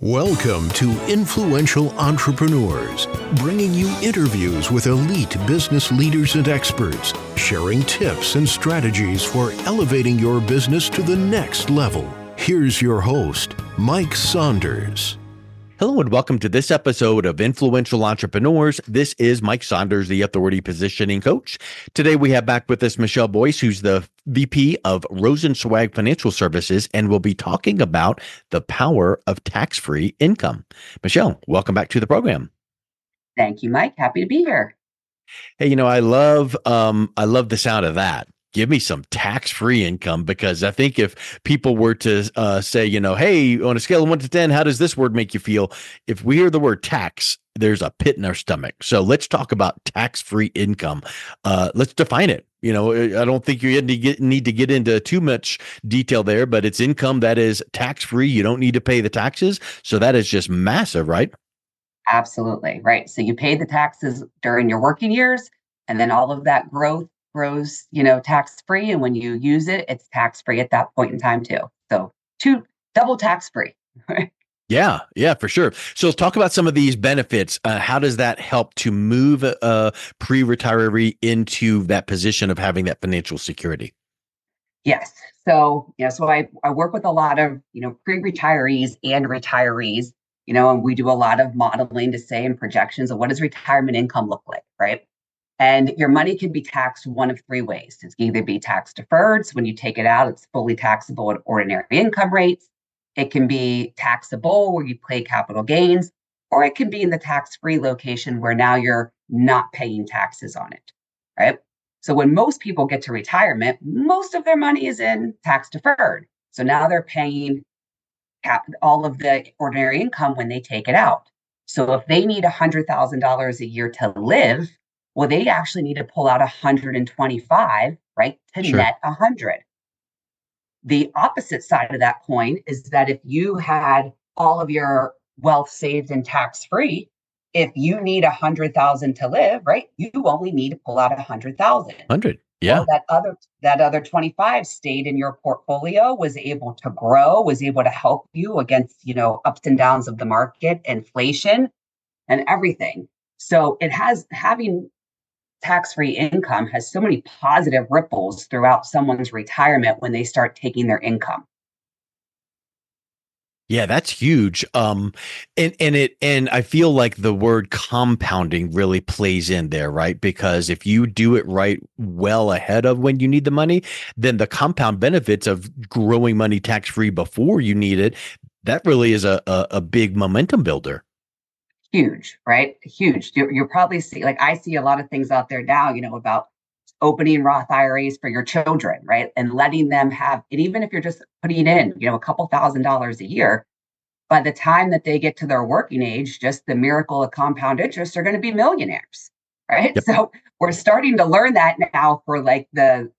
Welcome to Influential Entrepreneurs, bringing you interviews with elite business leaders and experts, sharing tips and strategies for elevating your business to the next level. Here's your host, Mike Saunders. Hello and welcome to this episode of Influential Entrepreneurs. This is Mike Saunders, the Authority Positioning Coach. Today we have back with us Michelle Boyce, who's the VP of Rosenzweig Financial Services, and we'll be talking about the power of tax-free income. Michelle, welcome back to the program. Thank you, Mike. Happy to be here. Hey, I love the sound of that. Give me some tax-free income, because I think if people were to say, hey, on a scale of 1 to 10, how does this word make you feel? If we hear the word tax, there's a pit in our stomach. So let's talk about tax-free income. Let's define it. I don't think you need to get into too much detail there, but it's income that is tax-free. You don't need to pay the taxes. So that is just massive, right? Absolutely. Right. So you pay the taxes during your working years, and then all of that growth grows, tax-free. And when you use it, it's tax-free at that point in time too. So double tax-free. Yeah, for sure. So let's talk about some of these benefits. How does that help to move a pre-retiree into that position of having that financial security? Yes. So I work with a lot of, pre-retirees and retirees, and we do a lot of modeling to say and projections of what does retirement income look like, right? And your money can be taxed one of three ways. It can either be tax deferred. So when you take it out, it's fully taxable at ordinary income rates. It can be taxable where you pay capital gains, or it can be in the tax-free location where now you're not paying taxes on it, right? So when most people get to retirement, most of their money is in tax deferred. So now they're paying all of the ordinary income when they take it out. So if they need $100,000 a year to live, well, they actually need to pull out 125, right, to net 100. The opposite side of that coin is that if you had all of your wealth saved and tax-free, if you need 100,000 to live, right, you only need to pull out 100,000. 100, yeah. Well, that other 25 stayed in your portfolio, was able to grow, was able to help you against, ups and downs of the market, inflation, and everything. So having tax-free income has so many positive ripples throughout someone's retirement when they start taking their income. Yeah, that's huge. And I feel like the word compounding really plays in there, right? Because if you do it right well ahead of when you need the money, then the compound benefits of growing money tax-free before you need it, that really is a big momentum builder. Huge, right? Huge. You'll probably see, I see a lot of things out there now, about opening Roth IRAs for your children, right? And letting them have it, even if you're just putting in, a couple $1,000s a year, by the time that they get to their working age, just the miracle of compound interest, are going to be millionaires, right? Yep. So we're starting to learn that now for the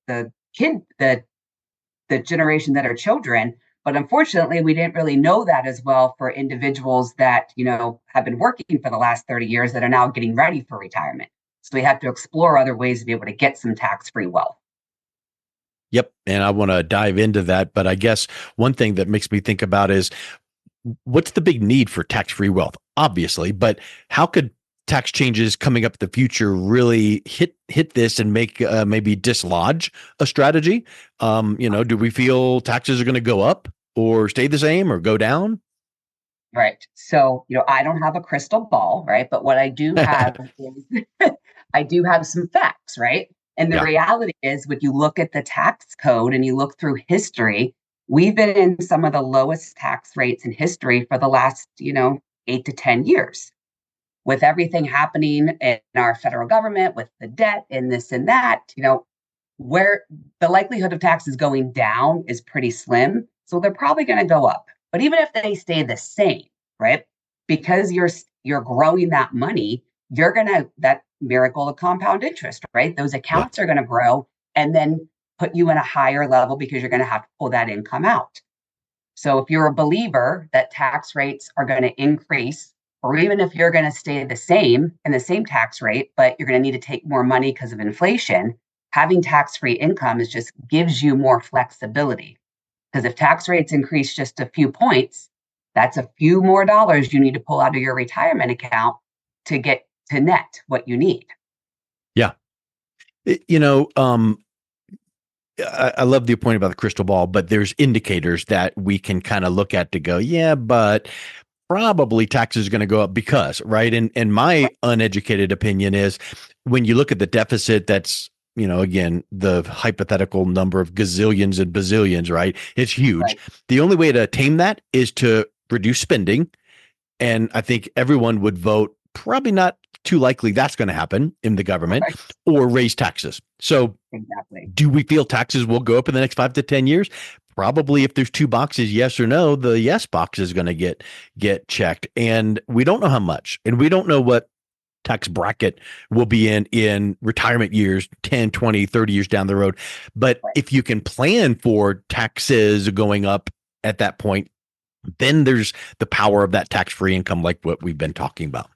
generation that are children. But unfortunately, we didn't really know that as well for individuals that, have been working for the last 30 years that are now getting ready for retirement. So we have to explore other ways to be able to get some tax-free wealth. Yep. And I want to dive into that. But I guess one thing that makes me think about is, what's the big need for tax-free wealth? Obviously, but how could tax changes coming up in the future really hit this and make maybe dislodge a strategy? Do we feel taxes are going to go up or stay the same or go down? Right. So, I don't have a crystal ball, right? But what I do have is I do have some facts, right? And the reality is, when you look at the tax code and you look through history, we've been in some of the lowest tax rates in history for the last, 8 to 10 years. With everything happening in our federal government, with the debt and this and that, where the likelihood of taxes going down is pretty slim. So they're probably going to go up. But even if they stay the same, right? Because you're growing that money, you're going to, that miracle of compound interest, right? Those accounts are going to grow and then put you in a higher level because you're going to have to pull that income out. So if you're a believer that tax rates are going to increase, or even if you're going to stay the same in the same tax rate, but you're going to need to take more money because of inflation, having tax-free income just gives you more flexibility. Because if tax rates increase just a few points, That's a few more dollars you need to pull out of your retirement account to get to net what you need. Yeah. I love the point about the crystal ball, but there's indicators that we can kind of look at to go, yeah, but probably taxes are going to go up because, right? And my uneducated opinion is when you look at the deficit, that's, again, the hypothetical number of gazillions and bazillions, right? It's huge. Right. The only way to tame that is to reduce spending. And I think everyone would vote probably not too likely that's going to happen in the government, Right. or raise taxes. So Exactly. do we feel taxes will go up in the next 5 to 10 years? Probably. If there's 2 boxes, yes or no, the yes box is going to get checked. And we don't know how much, and we don't know what tax bracket will be in retirement years, 10, 20, 30 years down the road. But Right. if you can plan for taxes going up at that point, then there's the power of that tax-free income, like what we've been talking about.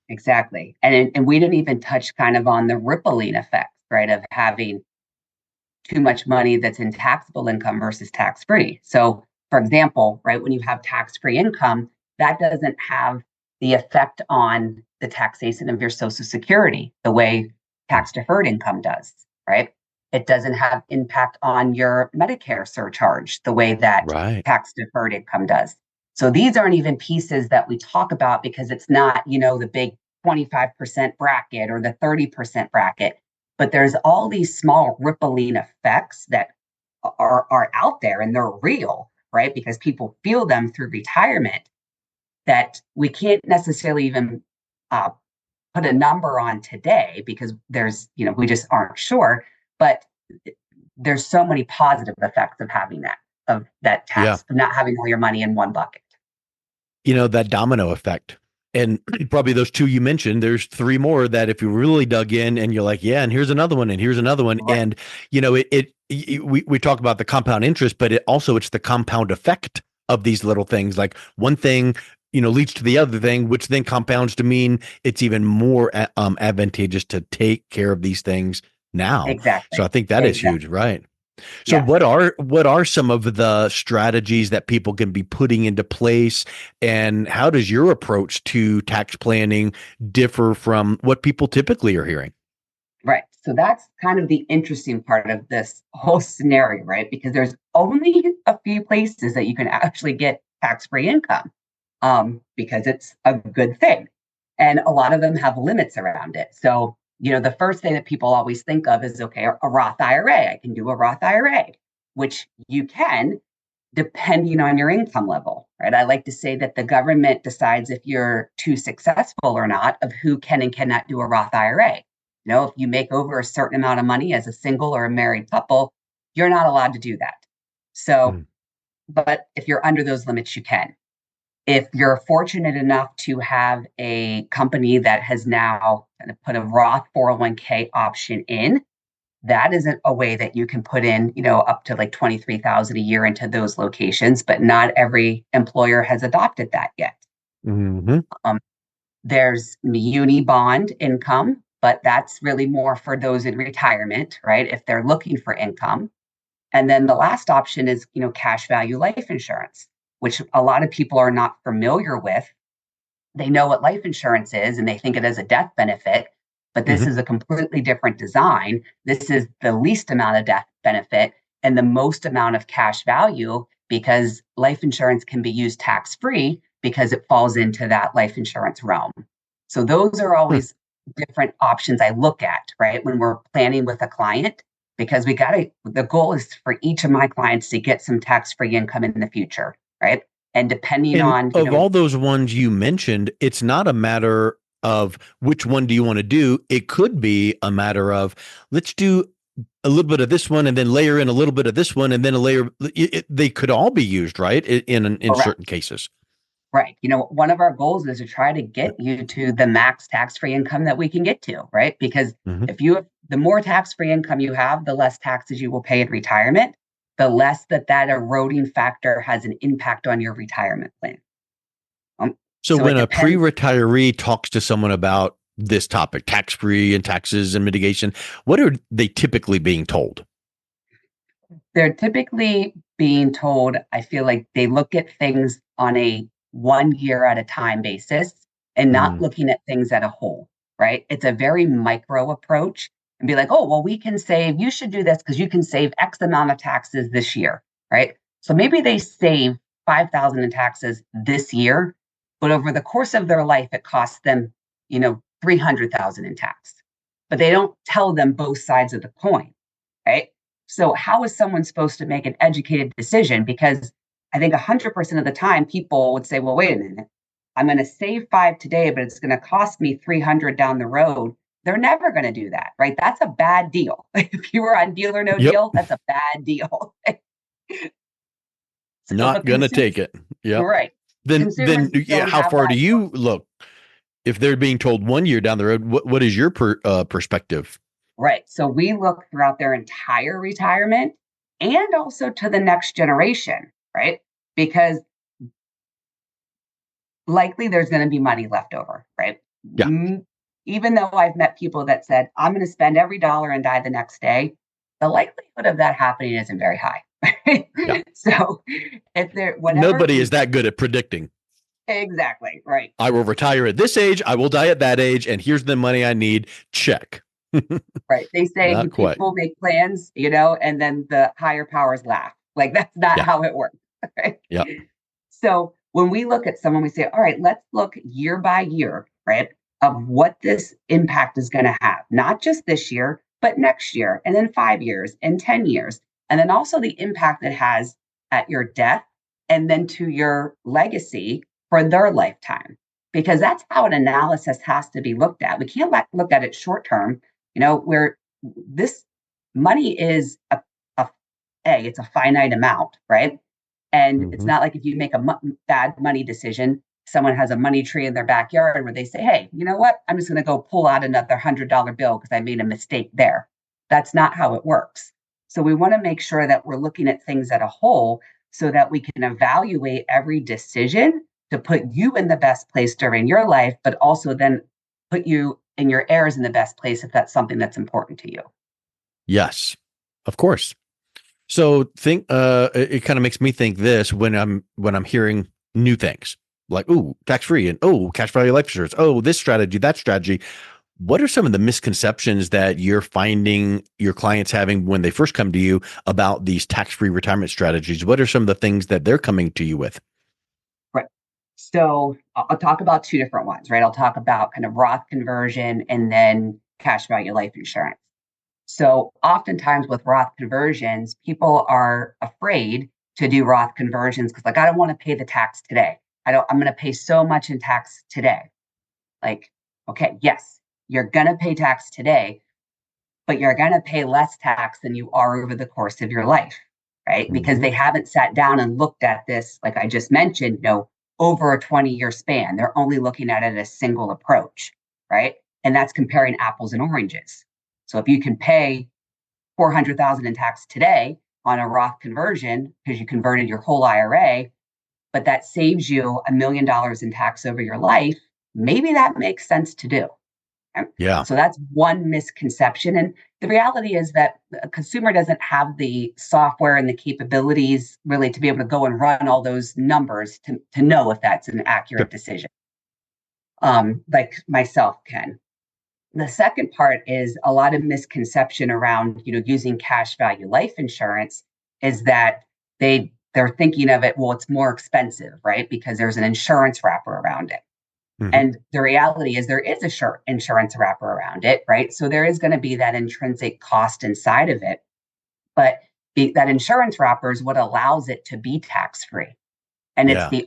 Exactly. And we didn't even touch kind of on the rippling effect, right, of having too much money that's in taxable income versus tax-free. So, for example, right, when you have tax-free income, that doesn't have the effect on the taxation of your Social Security the way tax-deferred income does, right? It doesn't have impact on your Medicare surcharge the way that Right. tax-deferred income does. So these aren't even pieces that we talk about because it's not, the big 25% bracket or the 30% bracket. But there's all these small rippling effects that are out there, and they're real, right? Because people feel them through retirement that we can't necessarily even put a number on today because we just aren't sure. But there's so many positive effects of having that tax, of not having all your money in one bucket. That domino effect. And probably those 2 you mentioned, there's 3 more that if you really dug in and you're like, yeah, and here's another one, and here's another one. Right. And, we talk about the compound interest, but it's the compound effect of these little things. Like one thing, leads to the other thing, which then compounds to mean it's even more advantageous to take care of these things now. Exactly. So I think that is huge, right? So Yes. what are some of the strategies that people can be putting into place, and how does your approach to tax planning differ from what people typically are hearing? Right. So that's kind of the interesting part of this whole scenario, right? Because there's only a few places that you can actually get tax-free income, because it's a good thing. And a lot of them have limits around it. So, the first thing that people always think of is, okay, a Roth IRA. I can do a Roth IRA, which you can, depending on your income level, right? I like to say that the government decides if you're too successful or not of who can and cannot do a Roth IRA. If you make over a certain amount of money as a single or a married couple, you're not allowed to do that. So, but if you're under those limits, you can. If you're fortunate enough to have a company that has now kind of put a Roth 401k option in, that is a way that you can put in, up to like 23,000 a year into those locations, but not every employer has adopted that yet. Mm-hmm. There's muni bond income, but that's really more for those in retirement, right? If they're looking for income. And then the last option is, cash value life insurance, which a lot of people are not familiar with. They know what life insurance is and they think it as a death benefit, but this is a completely different design. This is the least amount of death benefit and the most amount of cash value, because life insurance can be used tax-free because it falls into that life insurance realm. So those are always different options I look at, right, when we're planning with a client, because the goal is for each of my clients to get some tax-free income in the future, right? And depending And on, of all those ones you mentioned, it's not a matter of which one do you want to do. It could be a matter of, let's do a little bit of this one and then layer in a little bit of this one and then a layer. They could all be used, right? In certain cases. Right. One of our goals is to try to get you to the max tax-free income that we can get to, right? Because the more tax-free income you have, the less taxes you will pay in retirement, the less that eroding factor has an impact on your retirement plan. So when a pre-retiree talks to someone about this topic, tax-free and taxes and mitigation, what are they typically being told? They're typically being told, I feel like they look at things on a 1 year at a time basis and not looking at things at a whole, right? It's a very micro approach and be like, oh, well, you should do this because you can save X amount of taxes this year, right? So maybe they save 5,000 in taxes this year, but over the course of their life, it costs them, 300,000 in tax. But they don't tell them both sides of the coin, right? So how is someone supposed to make an educated decision? Because I think 100% of the time people would say, well, wait a minute, I'm going to save 5 today, but it's going to cost me 300 down the road. They're never going to do that, right? That's a bad deal. If you were on Deal or No Deal, that's a bad deal. So Not going to take it. Yeah. Right. Then how far do you look? If they're being told 1 year down the road, what is your perspective? Right. So we look throughout their entire retirement and also to the next generation, right? Because likely there's going to be money left over, right? Yeah. Even though I've met people that said, I'm going to spend every dollar and die the next day, the likelihood of that happening isn't very high. Yeah. So if nobody is that good at predicting. Exactly. Right. I will retire at this age. I will die at that age. And here's the money I need. Check. Right. They say people make plans, and then the higher powers laugh. Like that's not how it works. Right? Yeah. So when we look at someone, we say, all right, let's look year by year, right, of what this impact is going to have, not just this year, but next year, and then 5 years and 10 years. And then also the impact it has at your death and then to your legacy for their lifetime, because that's how an analysis has to be looked at. We can't look at it short term, where this money is it's a finite amount, right? And it's not like if you make a bad money decision, someone has a money tree in their backyard where they say, hey, you know what? I'm just going to go pull out another $100 bill because I made a mistake there. That's not how it works. So we want to make sure that we're looking at things at a whole so that we can evaluate every decision to put you in the best place during your life, but also then put you and your heirs in the best place if that's something that's important to you. Yes, of course. So it kind of makes me think this when I'm hearing new things like, ooh, tax-free and cash value life insurance. Oh, this strategy, that strategy. What are some of the misconceptions that you're finding your clients having when they first come to you about these tax-free retirement strategies? What are some of the things that they're coming to you with? Right. So I'll talk about two different ones, right? I'll talk about kind of Roth conversion and then cash value life insurance. So oftentimes with Roth conversions, people are afraid to do Roth conversions because I don't want to pay the tax today. I'm going to pay so much in tax today. Okay, yes, you're going to pay tax today, but you're going to pay less tax than you are over the course of your life, right? Because they haven't sat down and looked at this, like I just mentioned, over a 20-year span. They're only looking at it as a single approach, right? And that's comparing apples and oranges. So if you can pay $400,000 in tax today on a Roth conversion because you converted your whole IRA, but that saves you $1 million in tax over your life, maybe that makes sense to do. Yeah. So that's one misconception. And the reality is that a consumer doesn't have the software and the capabilities really to be able to go and run all those numbers to know if that's an accurate decision. Like myself can. The second part is a lot of misconception around, using cash value life insurance is that they're thinking of it, well, it's more expensive, right? Because there's an insurance wrapper around it. And the reality is there is a insurance wrapper around it, right? So there is going to be that intrinsic cost inside of it. But that insurance wrapper is what allows it to be tax-free. And it's the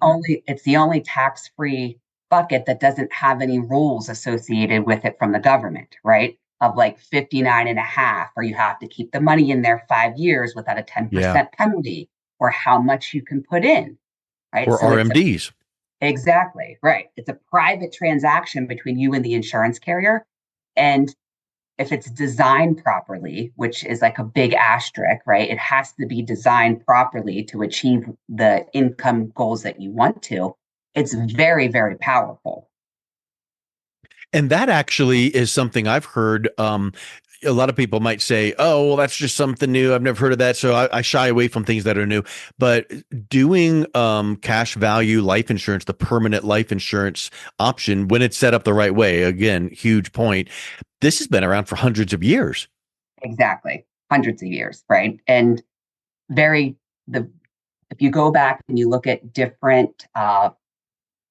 only tax-free bucket that doesn't have any rules associated with it from the government, right? Of like 59.5, or you have to keep the money in there 5 years without a 10% penalty, or how much you can put in, right? Or RMDs. Exactly, right. It's a private transaction between you and the insurance carrier. And if it's designed properly, which is like a big asterisk, right? It has to be designed properly to achieve the income goals that you want to. It's very, very powerful. And that actually is something I've heard. a lot of people might say, oh, well, that's just something new. I've never heard of that. So I shy away from things that are new. But doing cash value life insurance, the permanent life insurance option, when it's set up the right way, again, huge point. This has been around for hundreds of years. Exactly. Hundreds of years, right? And if you go back and you look at different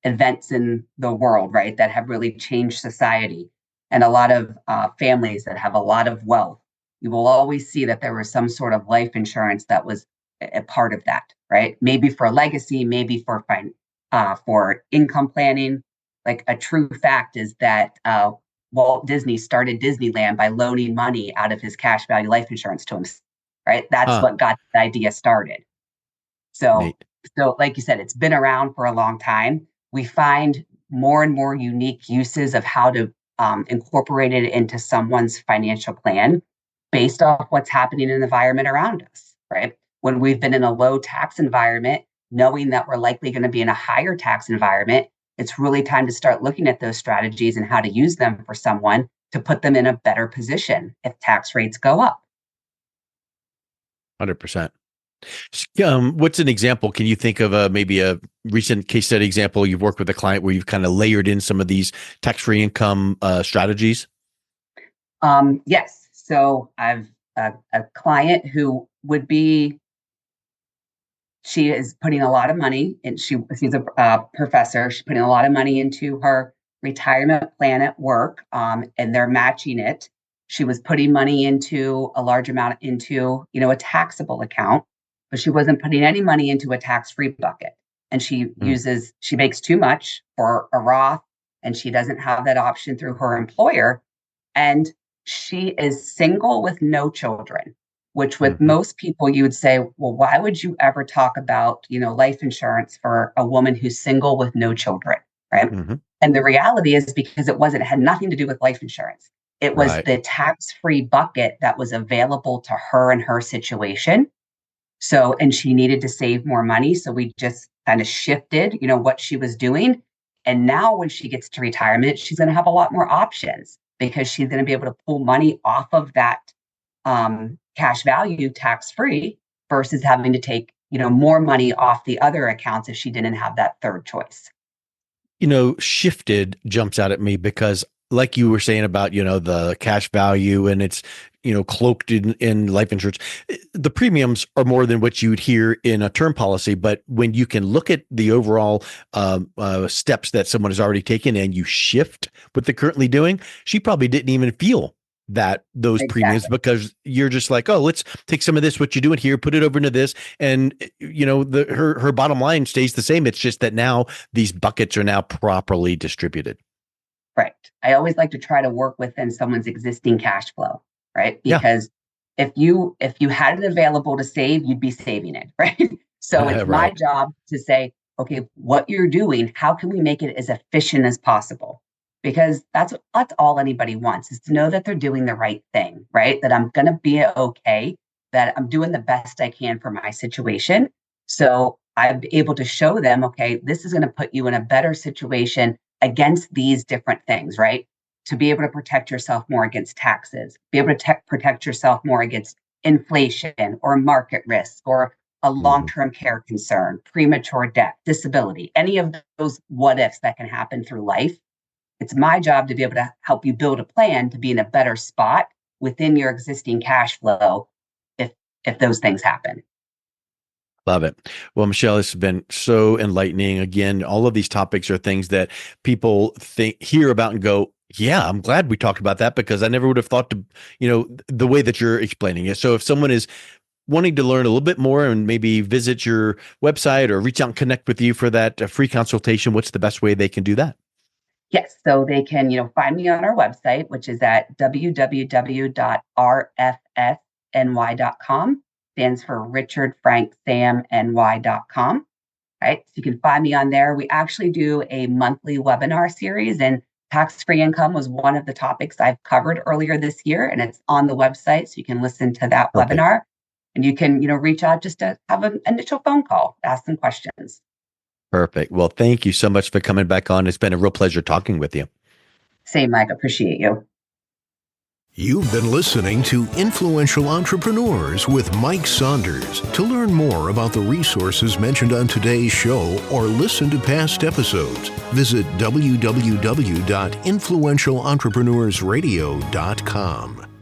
events in the world, right, that have really changed society, and a lot of families that have a lot of wealth, you will always see that there was some sort of life insurance that was a part of that, right? Maybe for legacy, maybe for income planning. Like a true fact is that Walt Disney started Disneyland by loaning money out of his cash value life insurance to him, right? That's what got the idea started. So, Neat. so like you said, it's been around for a long time. We find more and more unique uses of how to incorporate it into someone's financial plan based off what's happening in the environment around us, right? When we've been in a low tax environment, knowing that we're likely going to be in a higher tax environment, it's really time to start looking at those strategies and how to use them for someone to put them in a better position if tax rates go up. 100%. What's an example? Can you think of maybe a recent case study example you've worked with a client where you've kind of layered in some of these tax-free income strategies? Yes. So I've a client who would be, she is putting a lot of money, and she's a professor. She's putting a lot of money into her retirement plan at work, and they're matching it. She was putting money into a large amount into, a taxable account, but she wasn't putting any money into a tax-free bucket. And she makes too much for a Roth, and she doesn't have that option through her employer. And she is single with no children, which with most people, you would say, well, why would you ever talk about, life insurance for a woman who's single with no children, right? And the reality is because it had nothing to do with life insurance. It was the tax-free bucket that was available to her in her situation. So, and she needed to save more money. So we just kind of shifted, what she was doing. And now when she gets to retirement, she's going to have a lot more options because she's going to be able to pull money off of that cash value tax-free versus having to take, more money off the other accounts if she didn't have that third choice. Shifted jumps out at me because like you were saying about, the cash value and it's, cloaked in life insurance, the premiums are more than what you would hear in a term policy. But when you can look at the overall steps that someone has already taken and you shift what they're currently doing, she probably didn't even feel those premiums because you're just like, oh, let's take some of this, what you're doing here, put it over into this. And, her bottom line stays the same. It's just that now these buckets are now properly distributed. Right. I always like to try to work within someone's existing cash flow, right? Because if you had it available to save, you'd be saving it, right? So it's my job to say, okay, what you're doing, how can we make it as efficient as possible? Because that's all anybody wants is to know that they're doing the right thing, right? That I'm going to be okay, that I'm doing the best I can for my situation. So I'm able to show them, okay, this is going to put you in a better situation against these different things, right? To be able to protect yourself more against taxes, be able to protect yourself more against inflation or market risk or a long-term care concern, premature death, disability, any of those what ifs that can happen through life. It's my job to be able to help you build a plan to be in a better spot within your existing cash flow if those things happen. Love it. Well, Michelle, this has been so enlightening. Again, all of these topics are things that people hear about and go, yeah, I'm glad we talked about that because I never would have thought to, the way that you're explaining it. So if someone is wanting to learn a little bit more and maybe visit your website or reach out and connect with you for that free consultation, what's the best way they can do that? Yes. So they can, find me on our website, which is at www.rfsny.com. Stands for Richard Frank Sam NY.com. Right. So you can find me on there. We actually do a monthly webinar series, and tax-free income was one of the topics I've covered earlier this year, and it's on the website. So you can listen to that webinar, and you can, reach out just to have an initial phone call, ask some questions. Perfect. Well, thank you so much for coming back on. It's been a real pleasure talking with you. Same, Mike. Appreciate you. You've been listening to Influential Entrepreneurs with Mike Saunders. To learn more about the resources mentioned on today's show or listen to past episodes, visit www.influentialentrepreneursradio.com.